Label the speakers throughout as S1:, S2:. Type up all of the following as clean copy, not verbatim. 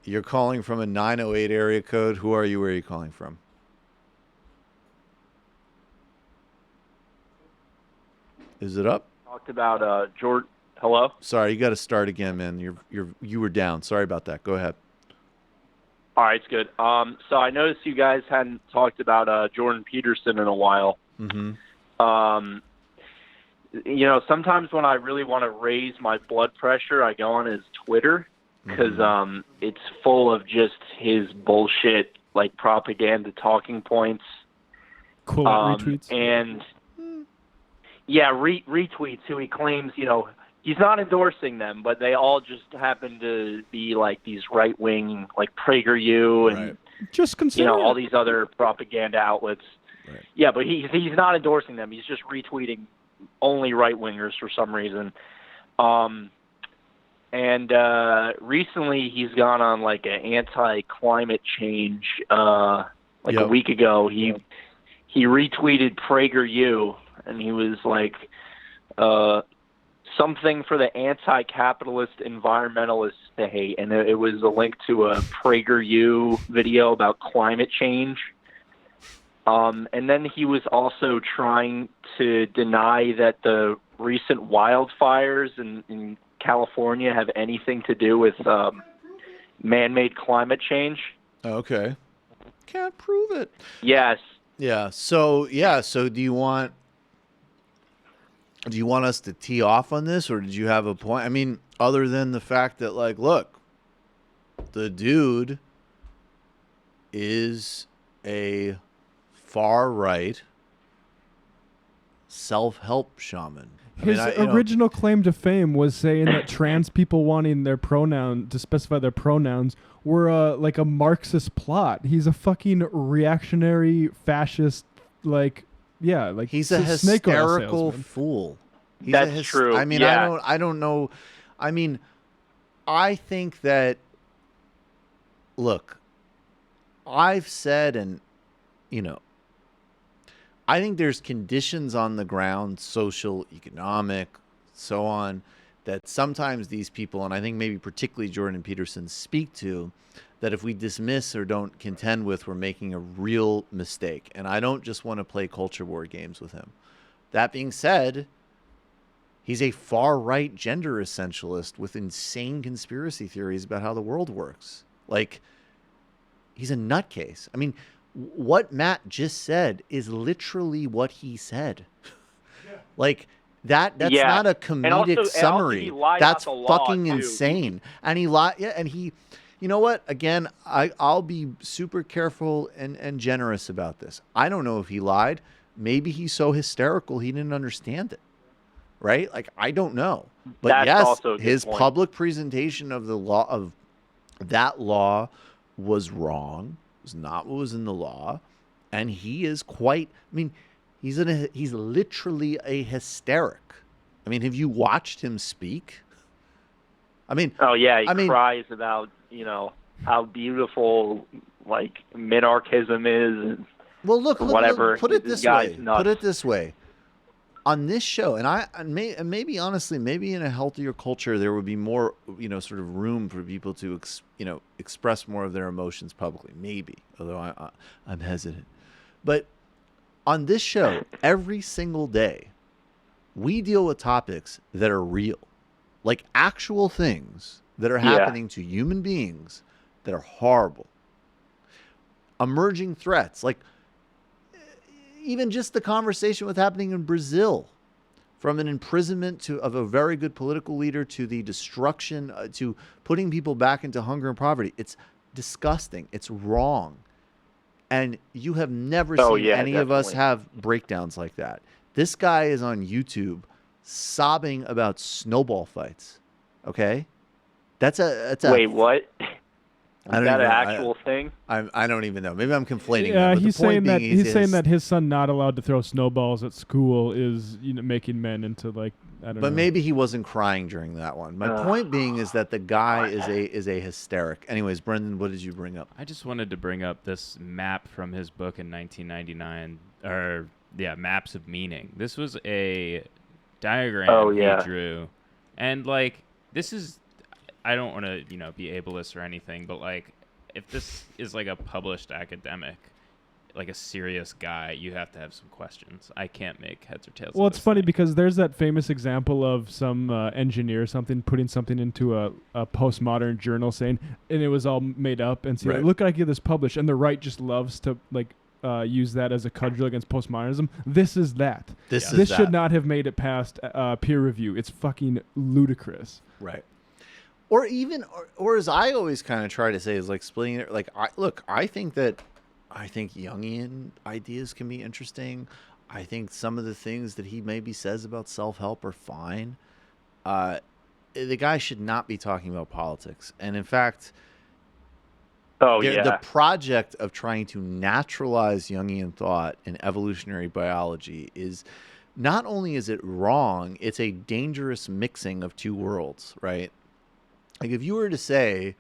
S1: You're calling from a 908 area code. Who are you? Where are you calling from? Is it up?
S2: Talked about Jordan. Hello.
S1: Sorry, you got to start again, man. You were down. Sorry about that. Go ahead.
S2: All right, it's good. So I noticed you guys hadn't talked about Jordan Peterson in a while.
S1: Mm-hmm.
S2: Sometimes when I really want to raise my blood pressure, I go on his Twitter because it's full of just his bullshit, like propaganda talking points.
S3: Cool retweets.
S2: And retweets who he claims, he's not endorsing them, but they all just happen to be like these right-wing, like PragerU and
S3: just consider
S2: all these other propaganda outlets.
S1: Right.
S2: Yeah, but he's not endorsing them. He's just retweeting only right-wingers for some reason. Recently he's gone on like an anti-climate change. A week ago, he retweeted PragerU, and he was like, something for the anti-capitalist environmentalists to hate. And it was a link to a PragerU video about climate change. And then he was also trying to deny that the recent wildfires in California have anything to do with man-made climate change.
S1: Okay. Can't prove it.
S2: Yes.
S1: Yeah. So do you want us to tee off on this, or did you have a point? I mean, other than the fact that, like, look, the dude is a far-right self-help shaman.
S3: His original claim to fame was saying that trans people wanting their pronoun to specify their pronouns were like a Marxist plot. He's a fucking reactionary fascist,
S1: he's a hysterical fool.
S2: That's true.
S1: I mean,
S2: yeah.
S1: I don't know. I mean, I think that, look, I've said, and I think there's conditions on the ground, social, economic, so on, that sometimes these people, and I think maybe particularly Jordan Peterson, speak to, that if we dismiss or don't contend with, we're making a real mistake. And I don't just want to play culture war games with him. That being said, he's a far-right gender essentialist with insane conspiracy theories about how the world works. Like, he's a nutcase. I mean, what Matt just said is literally what he said. Yeah. Like, that's not a comedic summary. That's fucking insane. And he lied. Yeah, and he, you know what? Again, I'll be super careful and generous about this. I don't know if he lied. Maybe he's so hysterical he didn't understand it. Right? Like, I don't know. But
S2: that's
S1: yes,
S2: also a good
S1: his
S2: point.
S1: public presentation of the law, of that law, was wrong. It was not what was in the law. And he is quite, I mean, he's literally a hysteric. I mean, have you watched him speak? I mean,
S2: oh yeah, he cries about, how beautiful like minarchism is.
S1: Well, look,
S2: whatever.
S1: Put it this way. Put it this way. On this show, and maybe honestly, maybe in a healthier culture, there would be more, sort of room for people to, express more of their emotions publicly. Maybe, although I'm hesitant. But on this show, every single day, we deal with topics that are real, like actual things that are happening to human beings that are horrible. Emerging threats, like even just the conversation what's happening in Brazil, from an imprisonment of a very good political leader to the destruction, to putting people back into hunger and poverty. It's disgusting. It's wrong. And you have never seen any of us have breakdowns like that. This guy is on YouTube sobbing about snowball fights. Okay?
S2: Wait, what? Is that an actual thing?
S1: I don't even know. Maybe I'm conflating.
S3: Yeah, he's saying that his son not allowed to throw snowballs at school is making men into like I don't know.
S1: But maybe he wasn't crying during that one. My point being is that the guy is a hysteric. Anyways, Brendan, what did you bring up?
S4: I just wanted to bring up this map from his book in 1999, Maps of Meaning. This was a diagram he drew, and like this is. I don't want to, be ableist or anything, but like, if this is like a published academic, like a serious guy, you have to have some questions. I can't make heads or tails.
S3: Well,
S4: of
S3: it's
S4: this
S3: funny
S4: thing.
S3: because there's that famous example of some engineer or something putting something into a postmodern journal saying, and it was all made up, and saying,
S1: Right.
S3: look, I get this published, and the right just loves to like use that as a cudgel against postmodernism. This is that.
S1: This
S3: This
S1: is
S3: should
S1: that.
S3: not have made it past peer review. It's fucking ludicrous.
S1: Right. Or even, or as I always kind of try to say, is like splitting it. Like, I think Jungian ideas can be interesting. I think some of the things that he maybe says about self-help are fine. The guy should not be talking about politics. And in fact, the project of trying to naturalize Jungian thought in evolutionary biology is not only is it wrong, it's a dangerous mixing of two worlds, right? Like if you were to say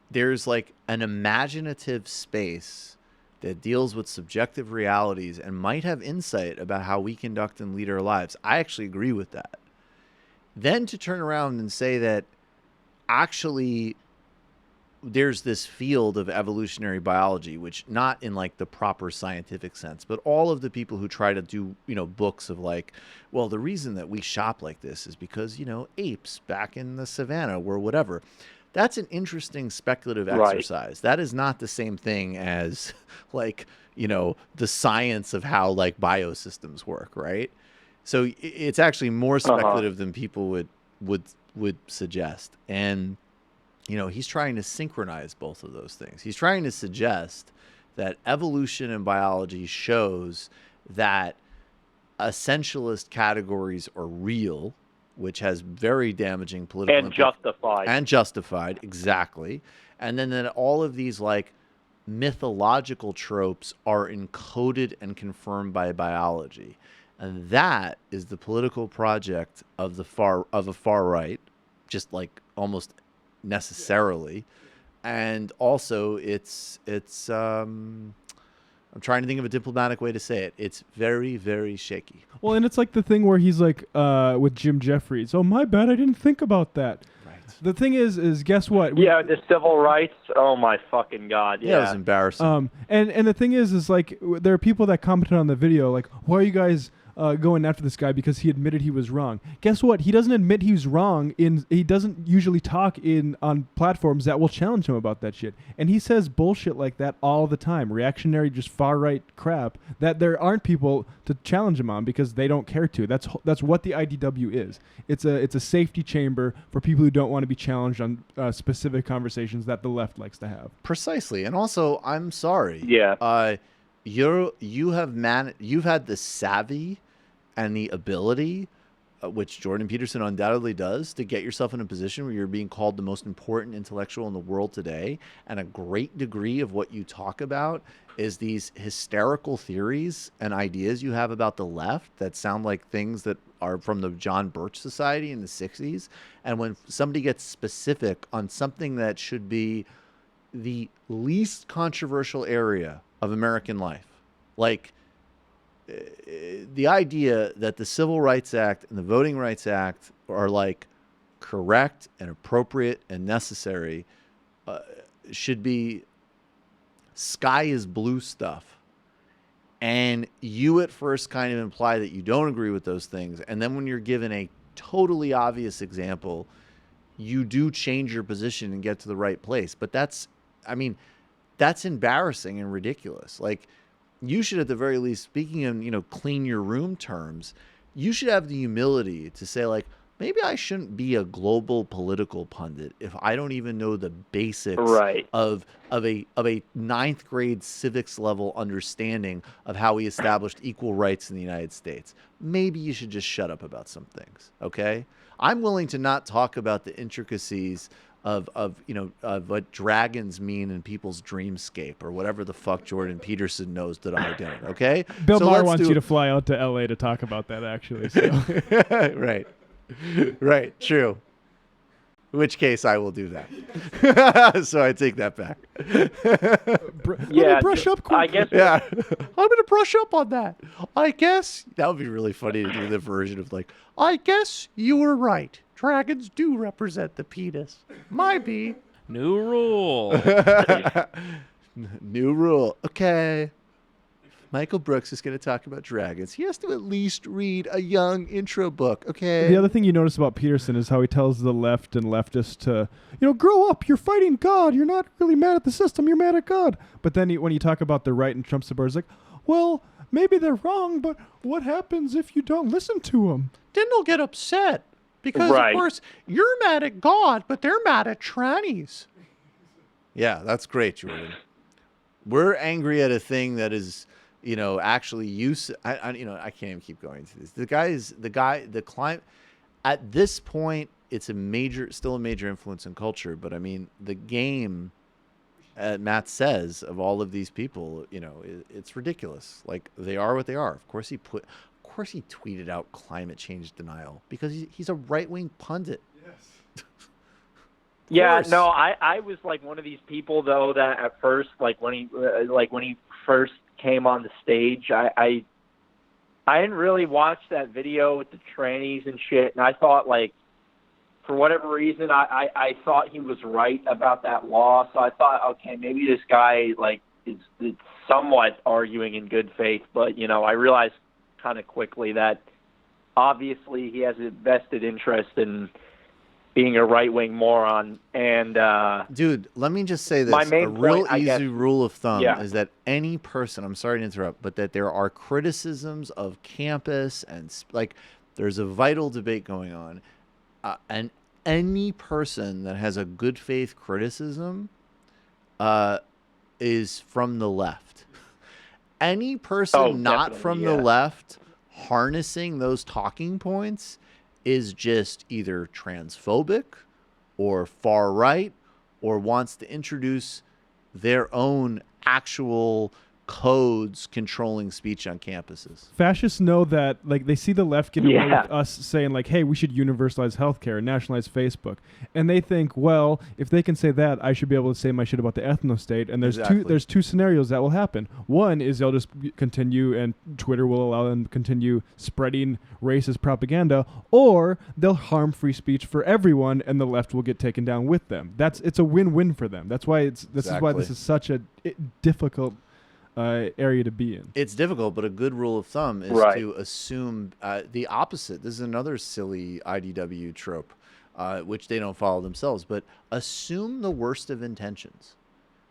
S1: there's like an imaginative space that deals with subjective realities and might have insight about how we conduct and lead our lives, I actually agree with that. Then to turn around and say that actually there's this field of evolutionary biology, which not in like the proper scientific sense, but all of the people who try to do, books of like, well, the reason that we shop like this is because, apes back in the savannah were whatever. That's an interesting speculative exercise. That is not the same thing as like, the science of how like biosystems work, right? So it's actually more speculative than people would suggest. And he's trying to synchronize both of those things. He's trying to suggest that evolution in biology shows that essentialist categories are real, which has very damaging political
S2: and
S1: justified, exactly. And then that all of these like mythological tropes are encoded and confirmed by biology. And that is the political project of a far right, just like almost necessarily. And also it's I'm trying to think of a diplomatic way to say it. It's very, very shaky.
S3: Well, and it's like the thing where he's like with Jim Jeffries. Oh, my bad. I didn't think about that.
S1: Right.
S3: The thing is guess what?
S2: The civil rights. Oh my fucking God.
S1: Yeah, it was embarrassing.
S3: And the thing is like there are people that commented on the video like, why are you guys going after this guy because he admitted he was wrong? Guess what? He doesn't admit he was wrong. He doesn't usually talk on platforms that will challenge him about that shit. And he says bullshit like that all the time. Reactionary, just far right crap that there aren't people to challenge him on because they don't care to. That's what the IDW is. It's a safety chamber for people who don't want to be challenged on specific conversations that the left likes to have.
S1: Precisely. And also, I'm sorry.
S2: Yeah.
S1: You've had the savvy and the ability, which Jordan Peterson undoubtedly does, to get yourself in a position where you're being called the most important intellectual in the world today. And a great degree of what you talk about is these hysterical theories and ideas you have about the left that sound like things that are from the John Birch Society in the 60s. And when somebody gets specific on something that should be the least controversial area of American life, like the idea that the Civil Rights Act and the Voting Rights Act are like correct and appropriate and necessary, should be sky is blue stuff. And you at first kind of imply that you don't agree with those things. And then when you're given a totally obvious example, you do change your position and get to the right place. But that's embarrassing and ridiculous. Like, you should at the very least, speaking in, clean your room terms, you should have the humility to say like, maybe I shouldn't be a global political pundit if I don't even know the basics of a ninth grade civics level understanding of how we established equal rights in the United States. Maybe you should just shut up about some things. Okay. I'm willing to not talk about the intricacies of what dragons mean in people's dreamscape or whatever the fuck Jordan Peterson knows that I don't. Okay.
S3: Bill Maher wants you to fly out to LA to talk about that actually. So.
S1: Right. Right. True. In which case I will do that. So I take that back.
S3: Let me brush up quick.
S2: I guess.
S1: Yeah. I'm going to brush up on that. I guess that would be really funny to do the version of like, I guess you were right, dragons do represent the penis. Might be.
S4: New rule.
S1: New rule. Okay. Michael Brooks is going to talk about dragons. He has to at least read a young intro book, okay?
S3: The other thing you notice about Peterson is how he tells the left and leftists to, grow up. You're fighting God. You're not really mad at the system. You're mad at God. But then when you talk about the right and Trump supporters, like, well, maybe they're wrong, but what happens if you don't listen to them?
S1: Then they'll get upset because, of course, you're mad at God, but they're mad at trannies. Yeah, that's great, Jordan. We're angry at a thing that is... actually I can't even keep going through this. The climate at this point, it's still a major influence in culture. But I mean, the game, Matt says, of all of these people, it's ridiculous. Like, they are what they are. Of course he tweeted out climate change denial because he's a right-wing pundit. Yes.
S2: Yeah, no, I was like one of these people though that at first, when he first came on the stage, I didn't really watch that video with the trannies and shit, and I thought, for whatever reason, I thought he was right about that law, so I thought, okay, maybe this guy is somewhat arguing in good faith, but I realized kind of quickly that obviously he has a vested interest in being a right-wing moron. And
S1: dude, let me just say this. A real easy rule of thumb is that any person, I'm sorry to interrupt, but that there are criticisms of campus and there's a vital debate going on. And any person that has a good faith criticism is from the left. Any person not from the left harnessing those talking points is just either transphobic or far right or wants to introduce their own actual codes controlling speech on campuses.
S3: Fascists know that, they see the left get away with us saying, hey, we should universalize healthcare and nationalize Facebook. And they think, well, if they can say that, I should be able to say my shit about the ethno-state. And there's two scenarios that will happen. One is they'll just continue, and Twitter will allow them to continue spreading racist propaganda, or they'll harm free speech for everyone, and the left will get taken down with them. It's a win-win for them. That's why this is such a difficult area to be in.
S1: It's difficult, but a good rule of thumb is to assume the opposite. This is another silly IDW trope, which they don't follow themselves, but assume the worst of intentions.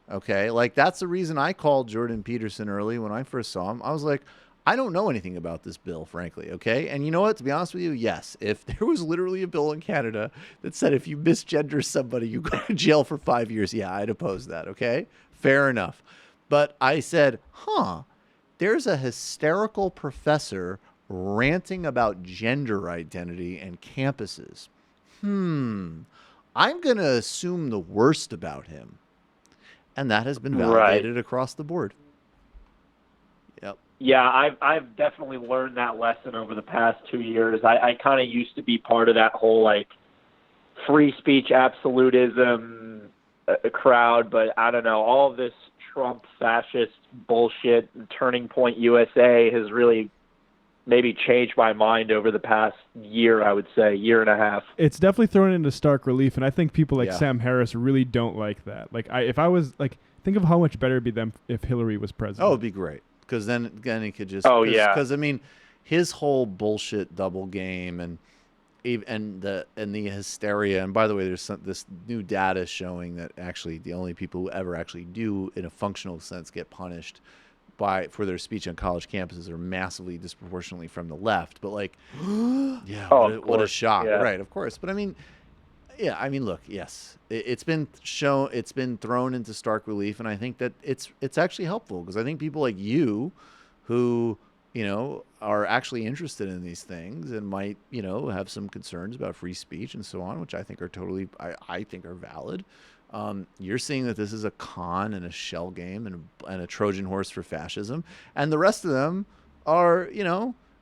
S1: Okay? That's the reason I called Jordan Peterson early when I first saw him. I was like, I don't know anything about this bill, frankly, okay? And you know what? To be honest with you, yes. If there was literally a bill in Canada that said if you misgender somebody, you go to jail for 5 years, yeah, I'd oppose that, okay? Fair enough. But I said, there's a hysterical professor ranting about gender identity and campuses. I'm going to assume the worst about him. And that has been validated across the board. Yep.
S2: Yeah, I've definitely learned that lesson over the past 2 years. I kind of used to be part of that whole, free speech absolutism crowd, but I don't know, all of this Trump fascist bullshit, Turning Point USA has really maybe changed my mind over the past year, I would say, year and a half.
S3: It's definitely thrown into stark relief, and I think people like Sam Harris really don't like that. If I was, think of how much better it'd be than if Hillary was president.
S1: Oh, it'd be great. Because then he could just... Because, I mean, his whole bullshit double game and the hysteria, and by the way, there's this new data showing that actually the only people who ever actually do in a functional sense get punished for their speech on college campuses are massively disproportionately from the left. But what a shock. Right, of course. But I mean, look, yes, it's been thrown into stark relief, and I think that it's actually helpful because I think people like you who are actually interested in these things and might, have some concerns about free speech and so on, which I think are I think are valid. You're seeing that this is a con and a shell game and a Trojan horse for fascism. And the rest of them are,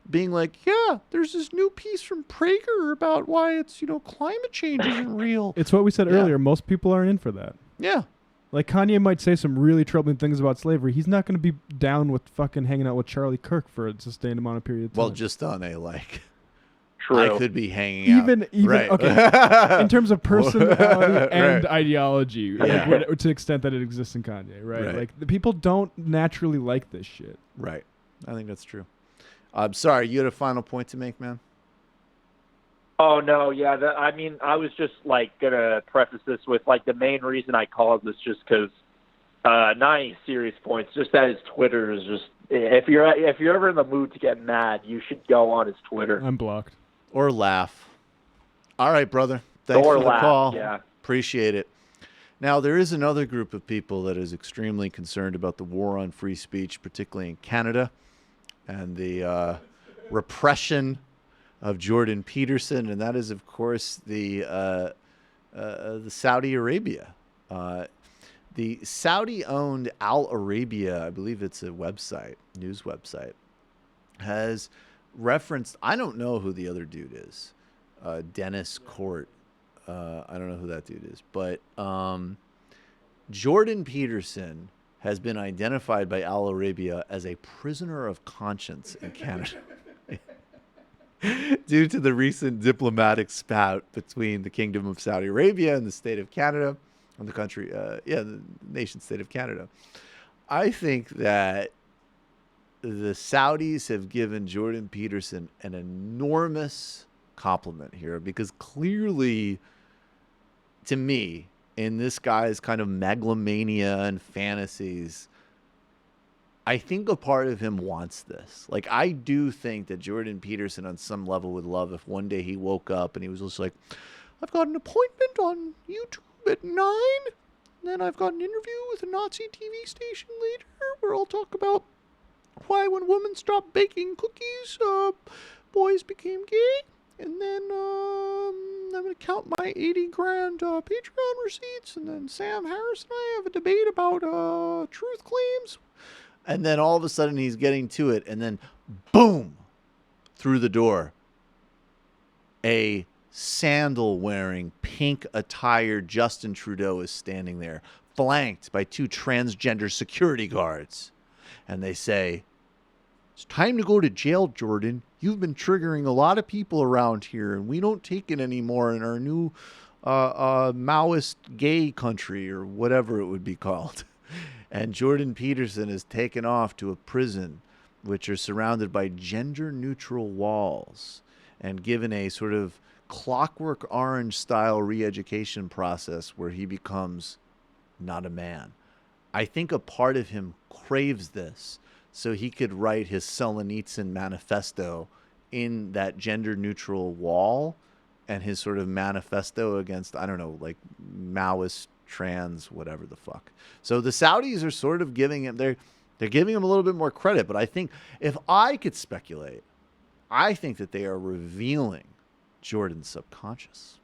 S1: being like, yeah, there's this new piece from Prager about why it's, climate change isn't real.
S3: It's what we said earlier. Most people aren't in for that.
S1: Yeah.
S3: Kanye might say some really troubling things about slavery. He's not going to be down with fucking hanging out with Charlie Kirk for a sustained amount of period of time.
S1: Well, just on a
S2: True.
S1: I could be hanging out.
S3: Even
S1: right.
S3: okay. In terms of personality and
S1: Right.
S3: ideology,
S1: Yeah.
S3: like, to the extent that it exists in Kanye, right?
S1: Right.
S3: Like the people don't naturally like this shit.
S1: Right. I think that's true. I'm sorry. You had a final point to make, man?
S2: Oh no, yeah. I mean, I was just like gonna preface this with like the main reason I called this just because, not any serious points. Just that his Twitter is just if you're ever in the mood to get mad, you should go on his Twitter
S3: I'm blocked.
S1: Or laugh. All right, brother. Thanks
S2: or
S1: for the
S2: laugh.
S1: call.
S2: Yeah.
S1: Appreciate it. Now, there is another group of people that is extremely concerned about the war on free speech, particularly in Canada, and the repression of Jordan Peterson, and that is, of course, the Saudi Arabia. The Saudi-owned Al Arabia, I believe it's a website, news website, has referenced, I don't know who the other dude is, Dennis Court. I don't know who that dude is, but Jordan Peterson has been identified by Al Arabia as a prisoner of conscience in Canada. Due to the recent diplomatic spat between the Kingdom of Saudi Arabia and the state of Canada, and the country, the nation state of Canada. I think that the Saudis have given Jordan Peterson an enormous compliment here because clearly, to me, in this guy's kind of megalomania and fantasies, I think a part of him wants this. Like, I do think that Jordan Peterson on some level would love if one day he woke up and he was just like, I've got an appointment on YouTube at 9, and then I've got an interview with a Nazi TV station later where I'll talk about why when women stopped baking cookies, boys became gay. And then I'm going to count my 80 grand Patreon receipts, and then Sam Harris and I have a debate about truth claims. And then all of a sudden he's getting to it, and then boom, through the door, a sandal-wearing, pink-attired Justin Trudeau is standing there, flanked by 2 transgender security guards. And they say, it's time to go to jail, Jordan. You've been triggering a lot of people around here, and we don't take it anymore in our new Maoist gay country, or whatever it would be called. And Jordan Peterson is taken off to a prison, which are surrounded by gender-neutral walls, and given a sort of Clockwork Orange-style re-education process where he becomes not a man. I think a part of him craves this so he could write his Solzhenitsyn manifesto in that gender-neutral wall, and his sort of manifesto against, I don't know, like Maoist, trans, whatever the fuck. So the Saudis are sort of giving him, they're giving him a little bit more credit, but I think if I could speculate, I think that they are revealing Jordan's subconscious,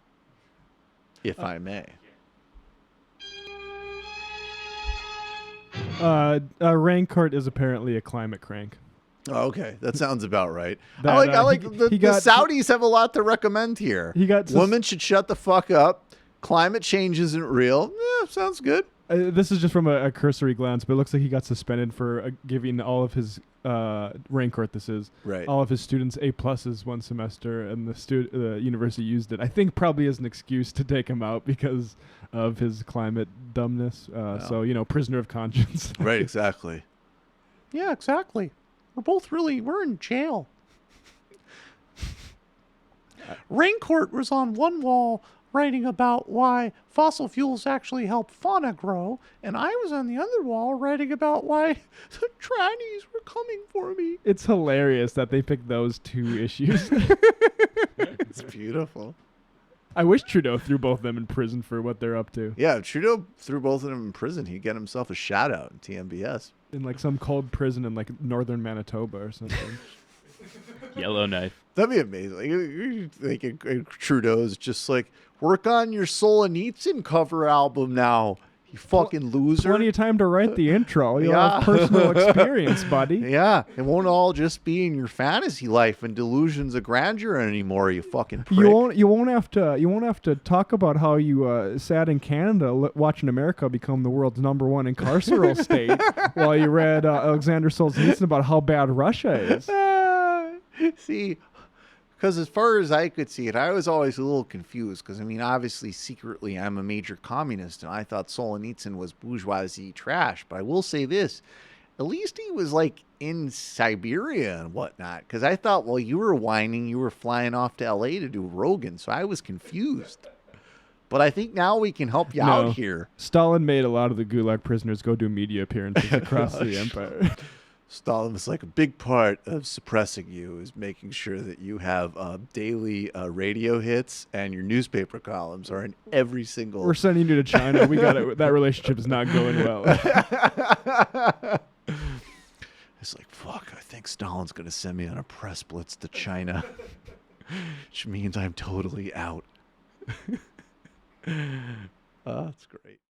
S1: if I may.
S3: Raincourt is apparently a climate crank.
S1: Oh, okay, that sounds about right.
S3: That,
S1: I like the
S3: got-
S1: Saudis have a lot to recommend here.
S3: He got
S1: Women should shut the fuck up. Climate change isn't real. Yeah, sounds good.
S3: This is just from a cursory glance, but it looks like he got suspended for giving all of his Raincourt. This is
S1: Right.
S3: all of his students A+ one semester, and the university used it, I think, probably as an excuse to take him out because of his climate dumbness. So prisoner of conscience.
S1: Right, exactly. Yeah, exactly. We're in jail. Raincourt was on one wall writing about why fossil fuels actually help fauna grow, and I was on the other wall writing about why the trannies were coming for me.
S3: It's hilarious that they picked those 2 issues.
S1: It's beautiful.
S3: I wish Trudeau threw both of them in prison for what they're up to.
S1: Yeah, if Trudeau threw both of them in prison, he'd get himself a shout out in TMBS.
S3: In like some cold prison in like northern Manitoba or something.
S4: Yellowknife.
S1: That'd be amazing. Like Trudeau's just like, work on your Solzhenitsyn cover album now, you fucking loser.
S3: Plenty of time to write the intro. You'll
S1: Yeah.
S3: have personal experience, buddy.
S1: Yeah, it won't all just be in your fantasy life and delusions of grandeur anymore, you fucking prick.
S3: You won't have to talk about how you sat in Canada watching America become the world's #1 incarceral state while you read Alexander Solzhenitsyn about how bad Russia is.
S1: See, Because as far as I could see it, I was always a little confused. Because, I mean, obviously, secretly, I'm a major communist, and I thought Solzhenitsyn was bourgeoisie trash. But I will say this. At least he was, like, in Siberia and whatnot. Because I thought, well, you were whining. You were flying off to L.A. to do Rogan. So I was confused. But I think now we can help you out here.
S3: Stalin made a lot of the Gulag prisoners go do media appearances across the empire.
S1: Stalin was like, a big part of suppressing you is making sure that you have daily radio hits and your newspaper columns are in every single...
S3: We're sending you to China. We got it. That relationship is not going well.
S1: It's like, fuck, I think Stalin's going to send me on a press blitz to China. Which means I'm totally out. That's great.